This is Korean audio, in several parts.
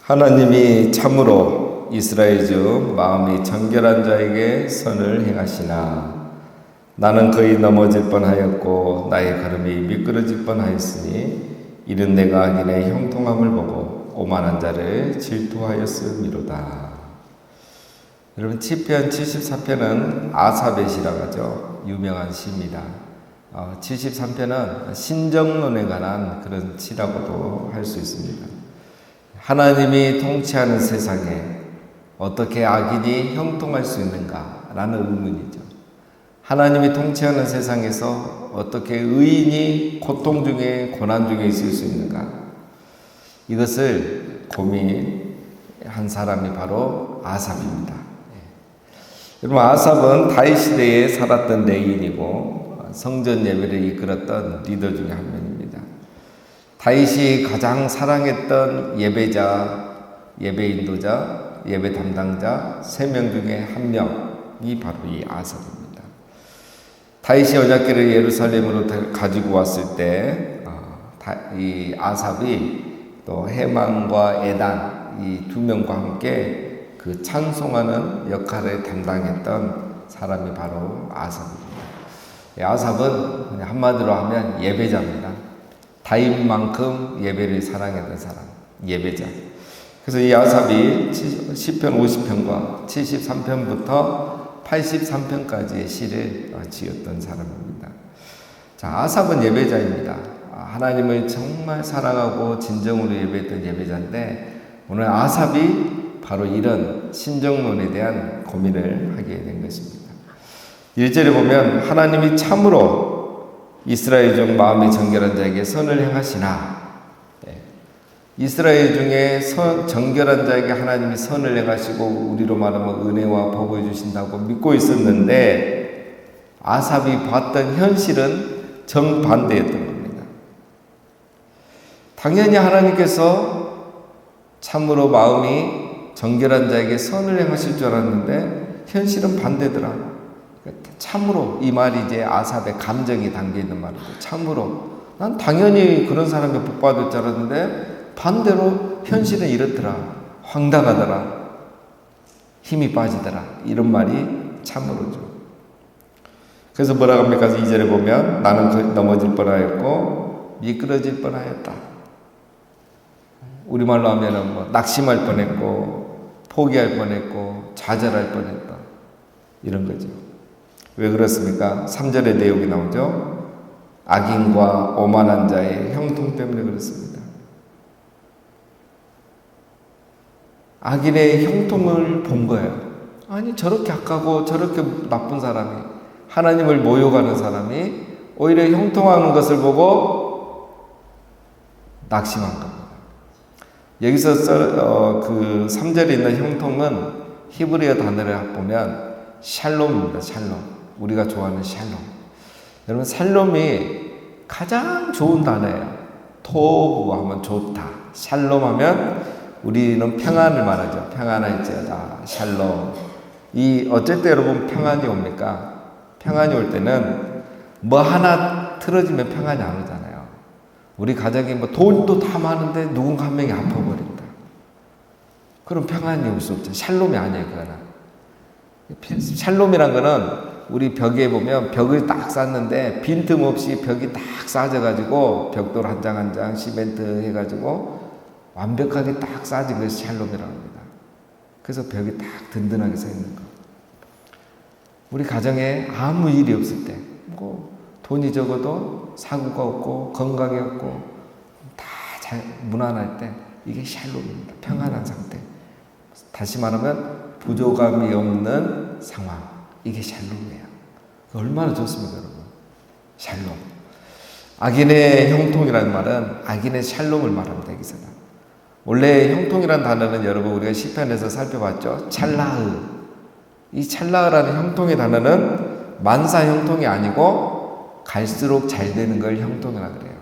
하나님이 참으로 이스라엘 중 마음이 정결한 자에게 선을 행하시나 나는 거의 넘어질 뻔하였고 나의 걸음이 미끄러질 뻔하였으니 이는 내가 악인의 형통함을 보고 오만한 자를 질투하였음이로다. 여러분, 시편 74편은 아삽의 시라고 하죠. 유명한 시입니다. 73편은 신정론에 관한 그런 시라고도 할 수 있습니다. 하나님이 통치하는 세상에 어떻게 악인이 형통할 수 있는가라는 의문이죠. 하나님이 통치하는 세상에서 어떻게 의인이 고통 중에 고난 중에 있을 수 있는가? 이것을 고민한 사람이 바로 아삽입니다. 여러분, 아삽은 다윗 시대에 살았던 레위인이고 성전 예배를 이끌었던 리더 중에 한 명입니다. 다윗이 가장 사랑했던 예배자, 예배 인도자, 예배 담당자 3명 중에 한 명이 바로 이 아삽입니다. 다윗이 언약궤를 예루살렘으로 가지고 왔을 때 이 아삽이 또 헤만과 에단 이 2명과 함께 그 찬송하는 역할을 담당했던 사람이 바로 아삽입니다. 아삽은 그냥 한마디로 하면 예배자입니다. 다윗만큼 예배를 사랑했던 사람, 예배자. 그래서 이 아삽이 시편 50편과 73편부터 83편까지의 시를 지었던 사람입니다. 자, 아삽은 예배자입니다. 하나님을 정말 사랑하고 진정으로 예배했던 예배자인데 오늘 아삽이 바로 이런 신정론에 대한 고민을 하게 된 것입니다. 1절에 보면 하나님이 참으로 이스라엘 중 마음이 정결한 자에게 선을 행하시나, 이스라엘 중에 정결한 자에게 하나님이 선을 행하시고 우리로 말하면 은혜와 복을 주신다고 믿고 있었는데 아삽이 봤던 현실은 정반대였던 겁니다. 당연히 하나님께서 참으로 마음이 정결한 자에게 선을 행하실 줄 알았는데 현실은 반대더라. 참으로, 이 말이 이제 아삽의 감정이 담겨있는 말이죠. 참으로 난 당연히 그런 사람이 복 받을 줄 알았는데 반대로 현실은 이렇더라. 황당하더라. 힘이 빠지더라. 이런 말이 참으로죠. 그래서 뭐라고 합니까? 2절에 보면 나는 넘어질 뻔하였고 미끄러질 뻔하였다. 우리말로 하면은 뭐 낙심할 뻔했고 포기할 뻔했고 좌절할 뻔했다. 이런 거죠. 왜 그렇습니까? 3절의 내용이 나오죠. 악인과 오만한 자의 형통 때문에 그렇습니다. 악인의 형통을 본 거예요. 아니, 저렇게 악하고 저렇게 나쁜 사람이, 하나님을 모욕하는 사람이 오히려 형통하는 것을 보고 낙심한 겁니다. 여기서 그 3절에 있는 형통은 히브리어 단어를 보면 샬롬입니다. 샬롬. 우리가 좋아하는 샬롬. 여러분, 샬롬이 가장 좋은 단어예요. 토부 하면 좋다. 샬롬 하면 우리는 평안을 말하죠. 평안할지어다. 샬롬. 어쩔 때 여러분 평안이 옵니까? 평안이 올 때는 뭐 하나 틀어지면 평안이 안 오잖아요. 우리 가정에 뭐 돈도 다 많은데 누군가 한 명이 아파버린다. 그럼 평안이 올 수 없죠. 샬롬이 아니에요, 그거는. 샬롬이란 거는 우리 벽에 보면 벽을 딱 쌓는데 빈틈없이 벽이 딱 쌓아져가지고 벽돌 한 장 한 장 시멘트 해가지고 완벽하게 딱 쌓아진 것이 샬롬이라고 합니다. 그래서 벽이 딱 든든하게 서 있는 거. 우리 가정에 아무 일이 없을 때, 뭐 돈이 적어도 사고가 없고 건강이 없고 다 잘 무난할 때 이게 샬롬입니다. 평안한 상태. 다시 말하면 부족함이 없는 상황. 이게 샬롬이에요. 얼마나 좋습니까, 여러분? 샬롬. 악인의 형통이라는 말은 악인의 샬롬을 말합니다, 여기서는. 원래 형통이라는 단어는 여러분 우리가 시편에서 살펴봤죠. 찰라흐. 이 찰라흐라는 형통의 단어는 만사 형통이 아니고 갈수록 잘 되는 걸 형통이라 그래요.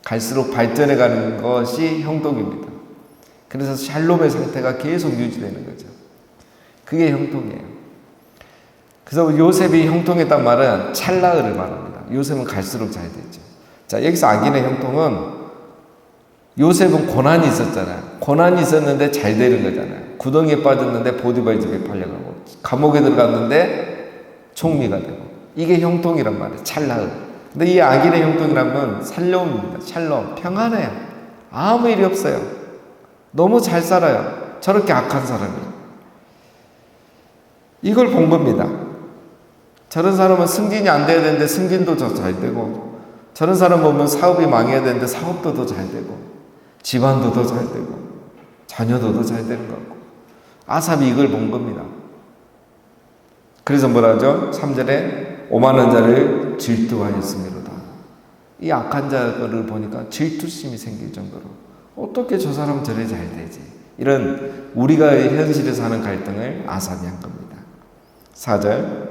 갈수록 발전해 가는 것이 형통입니다. 그래서 샬롬의 상태가 계속 유지되는 거죠. 그게 형통이에요. 그래서 요셉이 형통했단 말은 찰나흐를 말합니다. 요셉은 갈수록 잘 됐죠. 자, 여기서 악인의 형통은 요셉은 고난이 있었잖아요. 고난이 있었는데 잘 되는 거잖아요. 구덩이에 빠졌는데 보디발 집에 팔려가고, 감옥에 들어갔는데 총리가 되고. 이게 형통이란 말이에요. 찰나은. 근데 이 악인의 형통이라면 샬롬입니다. 샬롬. 평안해요. 아무 일이 없어요. 너무 잘 살아요. 저렇게 악한 사람이. 이걸 본 겁니다. 저런 사람은 승진이 안 돼야 되는데 승진도 더 잘 되고, 저런 사람 보면 사업이 망해야 되는데 사업도 더 잘 되고, 집안도 더 잘 되고, 자녀도 더 잘 되는 것 같고. 아삽이 이걸 본 겁니다. 그래서 뭐라 하죠? 3절에 오만한 자를 질투하였음이로다. 이 악한 자를 보니까 질투심이 생길 정도로 어떻게 저 사람 저래 잘 되지? 이런 우리가 현실에서 하는 갈등을 아삽이 한 겁니다. 4절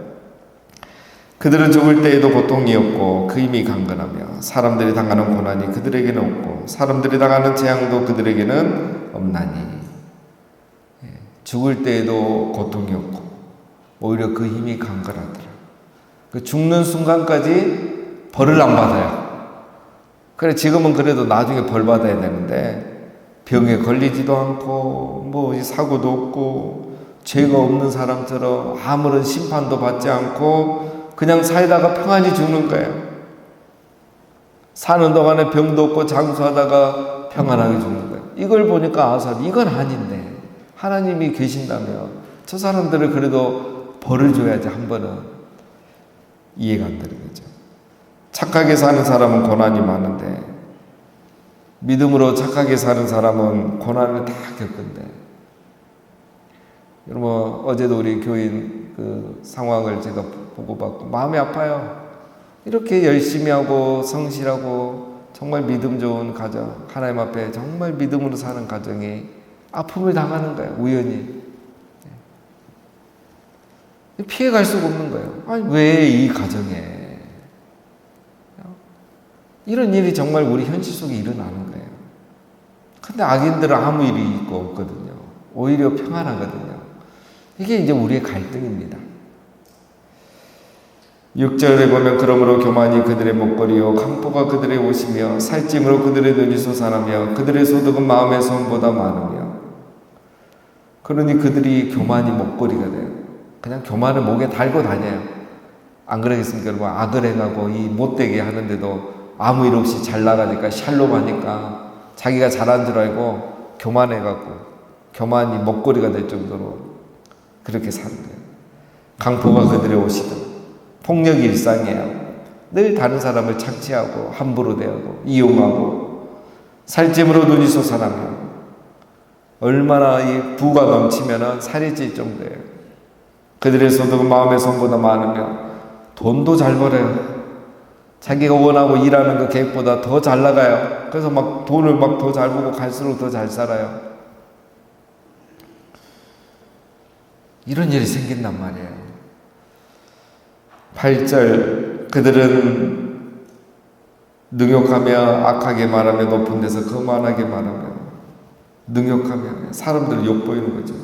그들은 죽을 때에도 고통이 없고 그 힘이 강건하며 사람들이 당하는 고난이 그들에게는 없고 사람들이 당하는 재앙도 그들에게는 없나니. 죽을 때에도 고통이 없고 오히려 그 힘이 강건하더라. 그 죽는 순간까지 벌을 안 받아요. 그래 지금은 그래도 나중에 벌 받아야 되는데 병에 걸리지도 않고 뭐 사고도 없고 죄가 없는 사람처럼 아무런 심판도 받지 않고 그냥 살다가 평안히 죽는 거예요. 사는 동안에 병도 없고 장수하다가 평안하게 죽는 거예요. 이걸 보니까 아삽이 이건 아닌데 하나님이 계신다면 저 사람들을 그래도 벌을 줘야지 한 번은. 이해가 안 되는 거죠. 착하게 사는 사람은 고난이 많은데 믿음으로 착하게 사는 사람은 고난을 다 겪은데, 여러분 어제도 우리 교인 그 상황을 제가 보고받고 마음이 아파요. 이렇게 열심히 하고 성실하고 정말 믿음 좋은 가정, 하나님 앞에 정말 믿음으로 사는 가정이 아픔을 당하는 거예요. 우연히 피해갈 수가 없는 거예요. 아니 왜 이 가정에 이런 일이 정말 우리 현실 속에 일어나는 거예요. 근데 악인들은 아무 일이 있고 없거든요. 오히려 평안하거든요. 이게 이제 우리의 갈등입니다. 6절에 보면 그러므로 교만이 그들의 목걸이요 강포가 그들의 옷이며 살찜으로 그들의 눈이 솟아나며 그들의 소득은 마음의 소원보다 많으며. 그러니 그들이 교만이 목걸이가 돼요. 그냥 교만을 목에 달고 다녀요. 안 그러겠습니까? 여러분 악을 행하고 이 못되게 하는데도 아무 일 없이 잘 나가니까 샬롬하니까 자기가 잘한 줄 알고 교만해갖고 교만이 먹거리가 될 정도로 그렇게 사는 거예요. 강포가 그들의 옷이다. 폭력이 일상이에요. 늘 다른 사람을 착취하고 함부로 대하고 이용하고 살찜으로 눈이 솟아나며 얼마나 이 부가 넘치면 살이 찔 정도예요. 그들의 소득은 마음의 손보다 많으며 돈도 잘 벌어요. 자기가 원하고 일하는 그 계획보다 더 잘 나가요. 그래서 막 돈을 막 더 잘 벌고 갈수록 더 잘 살아요. 이런 일이 생긴단 말이에요. 8절 그들은 능욕하며 악하게 말하며 높은 데서 거만하게 말하며. 능욕하며 사람들을 욕보이는 거죠.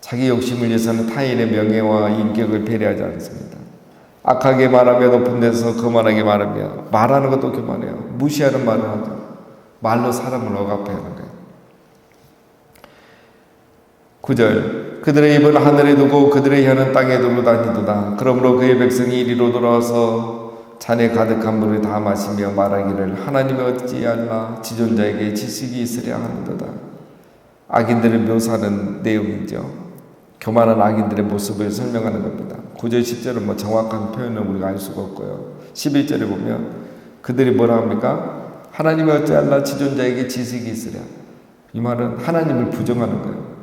자기 욕심을 위해서는 타인의 명예와 인격을 배려하지 않습니다. 악하게 말하며 높은 데서 거만하게 말하며. 말하는 것도 교만해요. 무시하는 말을 하죠. 말로 사람을 억압해 하는 거예요. 9절 그들의 입은 하늘에 두고 그들의 혀는 땅에 두고 다니도다. 그러므로 그의 백성이 이리로 돌아와서 잔에 가득한 물을 다 마시며 말하기를 하나님이 어찌하나 지존자에게 지식이 있으랴 하는도다. 악인들을 묘사하는 내용이죠. 교만한 악인들의 모습을 설명하는 겁니다. 9절 10절은 뭐 정확한 표현을 우리가 알 수가 없고요. 11절에 보면 그들이 뭐라 합니까? 하나님이 어찌하나 지존자에게 지식이 있으랴. 이 말은 하나님을 부정하는 거예요.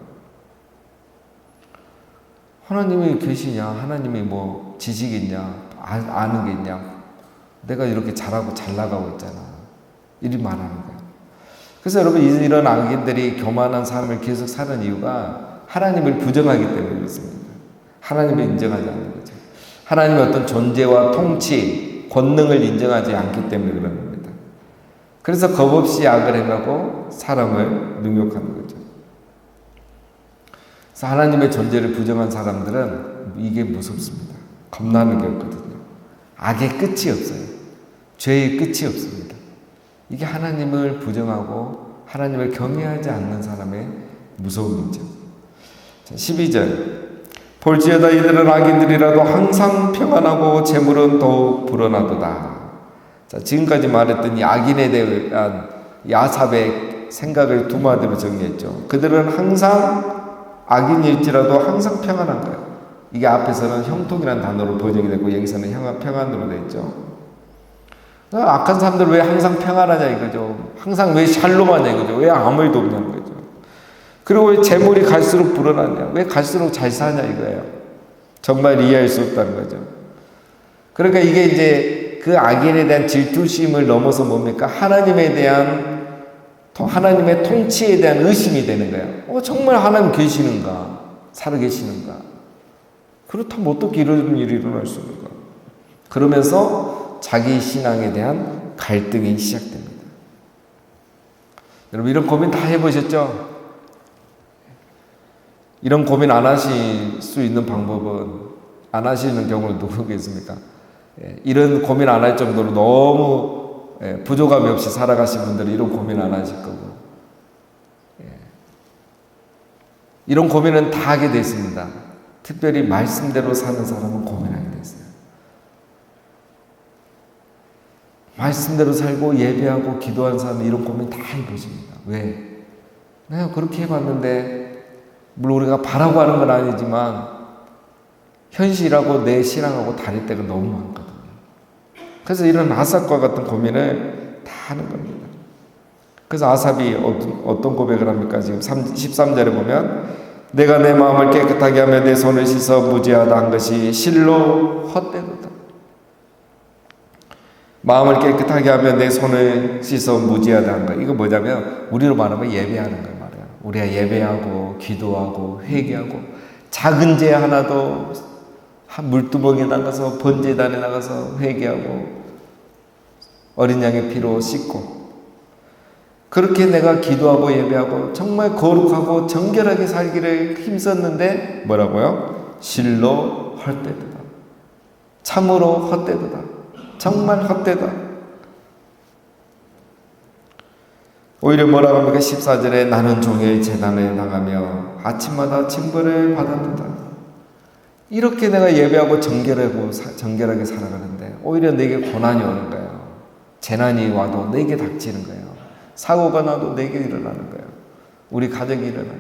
하나님이 계시냐? 하나님이 뭐 지식이 있냐? 아는 게 있냐? 내가 이렇게 잘하고 잘 나가고 있잖아. 이리 말하는 거예요. 그래서 여러분 이런 악인들이 교만한 삶을 계속 사는 이유가 하나님을 부정하기 때문에 그렇습니다. 하나님을 인정하지 않는 거죠. 하나님의 어떤 존재와 통치, 권능을 인정하지 않기 때문에 그런 겁니다. 그래서 겁없이 악을 행하고 사람을 능욕하는 거죠. 그래서 하나님의 존재를 부정한 사람들은 이게 무섭습니다. 겁나는 게 없거든요. 악의 끝이 없어요. 죄의 끝이 없습니다. 이게 하나님을 부정하고 하나님을 경외하지 않는 사람의 무서움이죠. 12절 볼지어다 이들은 악인들이라도 항상 평안하고 재물은 더욱 불어나도다. 자, 지금까지 말했던 이 악인에 대한 아삽의 생각을 두 마디로 정리했죠. 그들은 항상 악인일지라도 항상 평안한 거예요. 이게 앞에서는 형통이라는 단어로 번역이 됐고 여기서는 평안으로 되어 있죠. 악한 사람들 왜 항상 평안하냐 이거죠. 항상 왜 샬롬하냐 이거죠. 왜 아무 일도 없냐는 거죠. 그리고 왜 재물이 갈수록 불어나냐, 왜 갈수록 잘 사냐 이거예요. 정말 이해할 수 없다는 거죠. 그러니까 이게 이제 그 악인에 대한 질투심을 넘어서 뭡니까? 하나님에 대한 하나님의 통치에 대한 의심이 되는 거예요. 정말 하나님 계시는가? 살아계시는가? 그렇다면 어떻게 이런 일이 일어날 수 있는가? 그러면서 자기 신앙에 대한 갈등이 시작됩니다. 여러분 이런 고민 다 해보셨죠? 이런 고민 안 하실 수 있는 방법은 안 하시는 경우는 누구겠습니까? 이런 고민 안 할 정도로 너무 부족함이 없이 살아가신 분들은 이런 고민 안 하실 거고 이런 고민은 다 하게 돼 있습니다. 특별히 말씀대로 사는 사람은 고민하게 돼 있어요. 말씀대로 살고 예배하고 기도하는 사람은 이런 고민 다 해보십니다. 왜? 내가 그렇게 해봤는데 물론 우리가 바라고 하는 건 아니지만 현실하고 내 신앙하고 다를 때가 너무 많거든요. 그래서 이런 아삽과 같은 고민을 다 하는 겁니다. 그래서 아삽이 어떤 고백을 합니까? 지금 13절에 보면 내가 내 마음을 깨끗하게 하며 내 손을 씻어 무죄하다 한 것이 실로 헛되도다. 마음을 깨끗하게 하며 내 손을 씻어 무죄하다 한 것. 이거 뭐냐면 우리로 말하면 예배하는 거예요. 우리가 예배하고 기도하고 회개하고 작은 죄 하나도 한 물두멍에 나가서 번제단에 나가서 회개하고 어린 양의 피로 씻고 그렇게 내가 기도하고 예배하고 정말 거룩하고 정결하게 살기를 힘썼는데 뭐라고요? 실로 헛되도다. 참으로 헛되도다. 정말 헛되다. 오히려 뭐라고 합니까? 14절에 나는 종의 재단에 나가며 아침마다 징벌을 받았도다. 이렇게 내가 예배하고 정결하게 살아가는데 오히려 내게 고난이 오는 거예요. 재난이 와도 내게 닥치는 거예요. 사고가 나도 내게 일어나는 거예요. 우리 가정이 일어나요.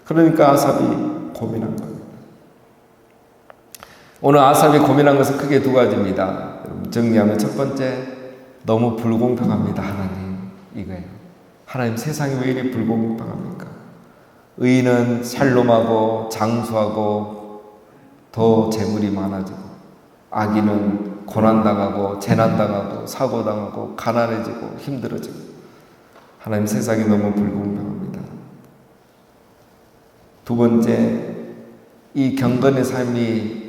그러니까 아삽이 고민한 겁니다. 오늘 아삽이 고민한 것은 크게 두 가지입니다. 정리하면 첫 번째, 너무 불공평합니다. 하나님 이거예요. 하나님 세상이 왜 이렇게 불공평합니까? 의인은 샬롬하고 장수하고 더 재물이 많아지고 악인은 고난당하고 재난당하고 사고당하고 가난해지고 힘들어지고 하나님 세상이 너무 불공평합니다. 두 번째, 이 경건의 삶이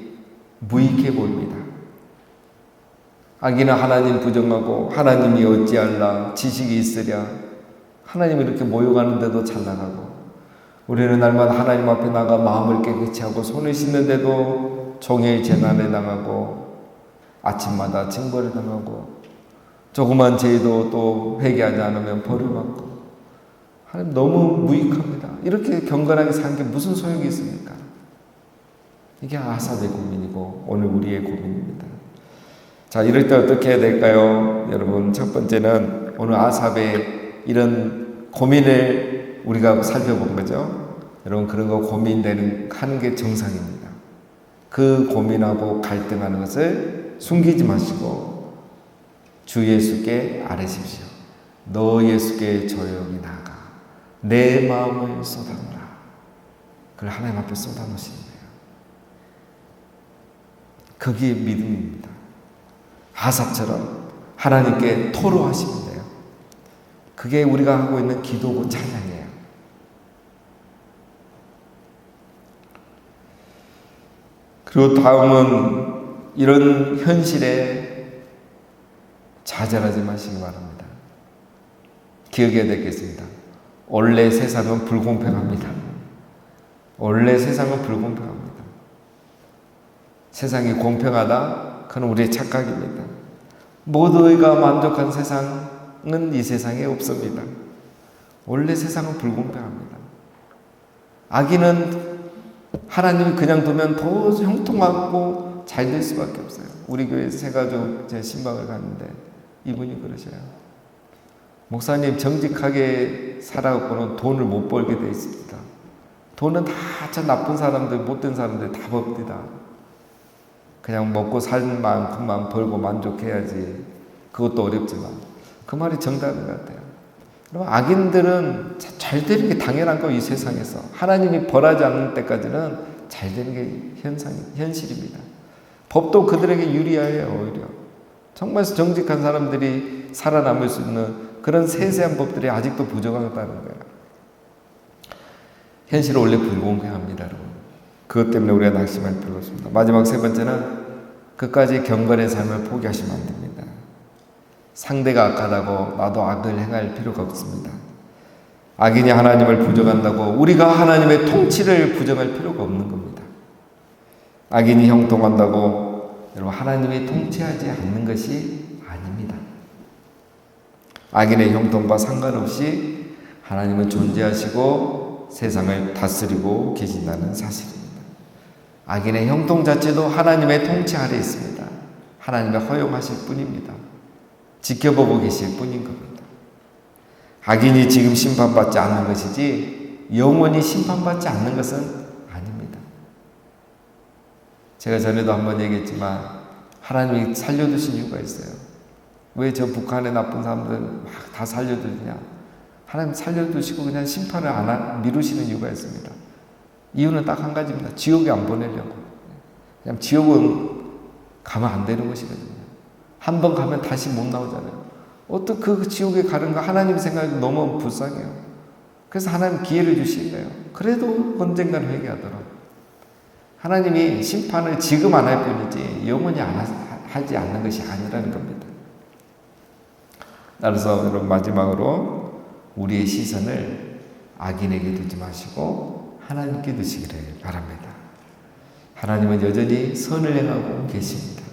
무익해 보입니다. 악인은 하나님 부정하고 하나님이 어찌할라 지식이 있으랴 하나님 이렇게 모욕하는데도 잘 나가고 우리는 날마다 하나님 앞에 나가 마음을 깨끗이 하고 손을 씻는데도 종의 재난에 당하고 아침마다 징벌을 당하고 조그만 죄도 또 회개하지 않으면 벌을 받고 하나님 너무 무익합니다. 이렇게 경건하게 사는 게 무슨 소용이 있습니까? 이게 아삽의 고민이고 오늘 우리의 고민입니다. 자, 이럴 때 어떻게 해야 될까요? 여러분, 첫 번째는 오늘 아삽의 이런 고민을 우리가 살펴본 거죠. 여러분, 그런 거 하는 게 정상입니다. 그 고민하고 갈등하는 것을 숨기지 마시고 주 예수께 아뢰십시오. 너 예수께 조용히 나아가 내 마음을 쏟아놓으라. 그걸 하나님 앞에 쏟아놓으시는 거예요. 그게 믿음입니다. 아삽처럼 하나님께 토로하시면 돼요. 그게 우리가 하고 있는 기도고 찬양이에요. 그리고 다음은 이런 현실에 좌절하지 마시기 바랍니다. 기억해야 되겠습니다. 원래 세상은 불공평합니다. 원래 세상은 불공평합니다. 세상이 공평하다? 그건 우리의 착각입니다. 모두가 만족한 세상, 이 세상에 없습니다. 원래 세상은 불공평합니다. 악인은 하나님이 그냥 두면 더 형통하고 잘 될 수밖에 없어요. 우리 교회 세 가족 제 신방을 갔는데 이분이 그러셔요. 목사님 정직하게 살아갖고는 돈을 못 벌게 돼 있습니다. 돈은 다 저 나쁜 사람들, 못된 사람들 다 법니다. 그냥 먹고 살 만큼만 벌고 만족해야지. 그것도 어렵지만 그 말이 정답인 것 같아요. 그럼 악인들은 잘 되는 게 당연한 거, 이 세상에서 하나님이 벌하지 않는 때까지는 잘 되는 게 현실입니다. 법도 그들에게 유리해요. 오히려 정말 정직한 사람들이 살아남을 수 있는 그런 세세한 법들이 아직도 부족하다는 거예요. 현실은 원래 불공평합니다, 여러분. 그것 때문에 우리가 낙심할 필요가 없습니다. 마지막 세 번째는 끝까지 경건의 삶을 포기하시면 안 됩니다. 상대가 악하다고 나도 악을 행할 필요가 없습니다. 악인이 하나님을 부정한다고 우리가 하나님의 통치를 부정할 필요가 없는 겁니다. 악인이 형통한다고 여러분 하나님이 통치하지 않는 것이 아닙니다. 악인의 형통과 상관없이 하나님은 존재하시고 세상을 다스리고 계신다는 사실입니다. 악인의 형통 자체도 하나님의 통치 아래 있습니다. 하나님의 허용하실 뿐입니다. 지켜보고 계실 뿐인 겁니다. 악인이 지금 심판받지 않는 것이지 영원히 심판받지 않는 것은 아닙니다. 제가 전에도 한번 얘기했지만 하나님이 살려두신 이유가 있어요. 왜 저 북한의 나쁜 사람들 막 다 살려두느냐? 하나님 살려두시고 그냥 심판을 미루시는 이유가 있습니다. 이유는 딱 한 가지입니다. 지옥에 안 보내려고. 그냥 지옥은 가면 안 되는 것이거든요. 한 번 가면 다시 못 나오잖아요. 어떤 그 지옥에 가는 거 하나님 생각이 너무 불쌍해요. 그래서 하나님 기회를 주신 거예요. 그래도 언젠가는 회개하더라고요. 하나님이 심판을 지금 안 할 뿐이지 영원히 하지 않는 것이 아니라는 겁니다. 따라서 여러분 마지막으로 우리의 시선을 악인에게 두지 마시고 하나님께 두시기를 바랍니다. 하나님은 여전히 선을 행하고 계십니다.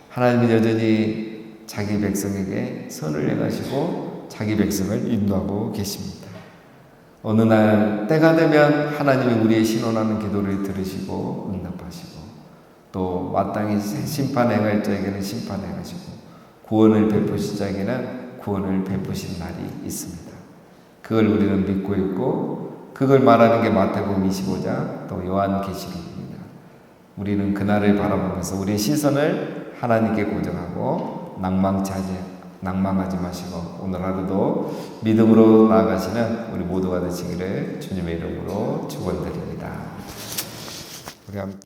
하나님은 여전히 자기 백성에게 선을 행하시고 자기 백성을 인도하고 계십니다. 어느 날 때가 되면 하나님이 우리의 신원하는 기도를 들으시고 응답하시고 또 마땅히 심판 행할 자에게는 심판 행하시고 구원을 베푸실 자에게는 구원을 베푸신 날이 있습니다. 그걸 우리는 믿고 있고 그걸 말하는 게 마태복음 25장 또 요한계시록입니다. 우리는 그날을 바라보면서 우리의 시선을 하나님께 고정하고 낭망하지 마시고 오늘 하루도 믿음으로 나아가시는 우리 모두가 되시기를 주님의 이름으로 축원드립니다. 우리 함께